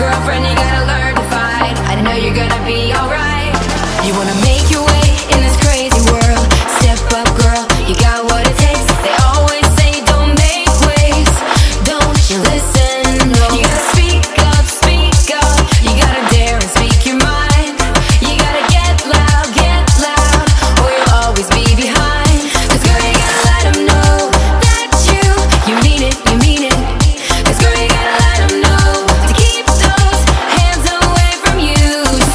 Girlfriend, you gotta learn to fight. I know you're gonna be alright. You wanna make your way in this crazy world. Step up, girl, you got what it takes. They always say don't make waves. Don't you listen, no. You gotta speak up, speak up. You gotta dare and speak your mind. You gotta get loud, or you'll always be behind. Cause girl, you gotta let them know that you mean it, you mean it. Cause girl, you gotta let them know to keep those hands away from you.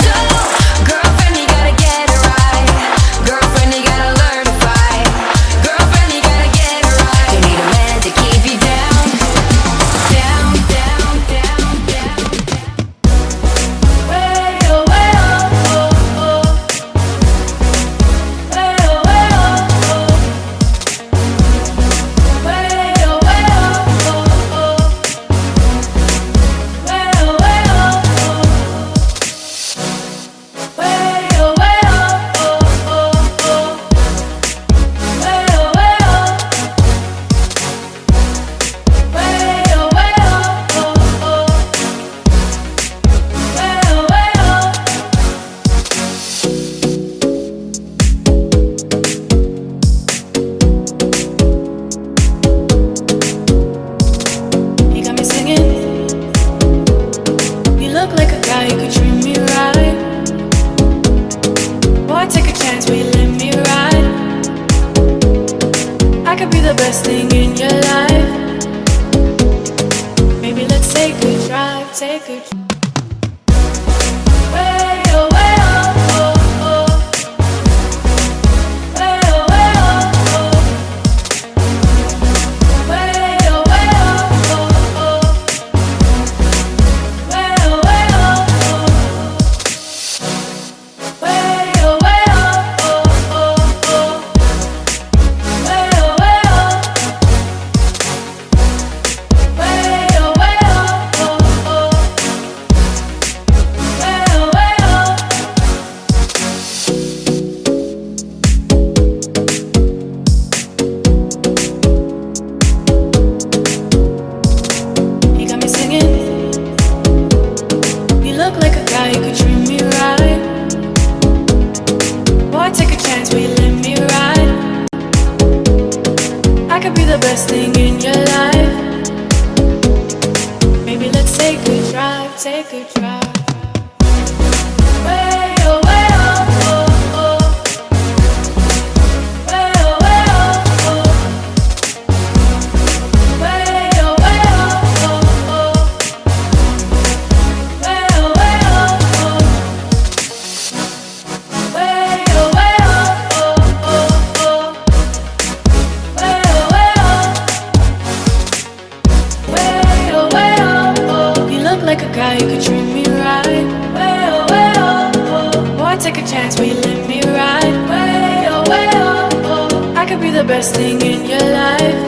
So, girlfriend, you gotta get it right. Girlfriend, you gotta learn to fight. Girlfriend, you gotta get it right. You need a man to keep you down, down, down, down, down. Way oh, way oh, oh, oh. Way oh, way oh, oh. Way oh, way oh, oh, oh. Way oh, way oh, oh. Way oh, way oh, oh, oh, oh. Way oh, way oh. Way oh, way oh, oh, oh. Way oh, way oh. You got me singing. You look like a guy who could treat me right. Boy, take a chance, will you let me ride? I could be the best thing in your life. Maybe let's take a drive, take a drive. Way oh, way oh, oh, oh. Way oh, way oh, oh. Way oh, way oh, oh, oh. Way oh, way oh, oh. Way oh, way oh, oh, oh. Way oh, way oh. Way oh, way oh, oh, oh. Way oh, way oh. You got me singing. You look like a guy who could treat me right. Boy, take a chance, will you let me ride? I could be the best thing in your life. Maybe let's take a drive, take a drive. Way oh, way oh, oh, oh. Way oh, way oh, oh. Way oh, way oh, oh, oh. Way oh, way oh, oh. Way oh, way oh, oh, oh. Way oh, way oh. Way oh, way oh, oh. You look like a guy who could treat me right. Way oh, way oh, oh. Boy, take a chance, will you let me ride? Way oh, way oh, oh. I could be the best thing in your life.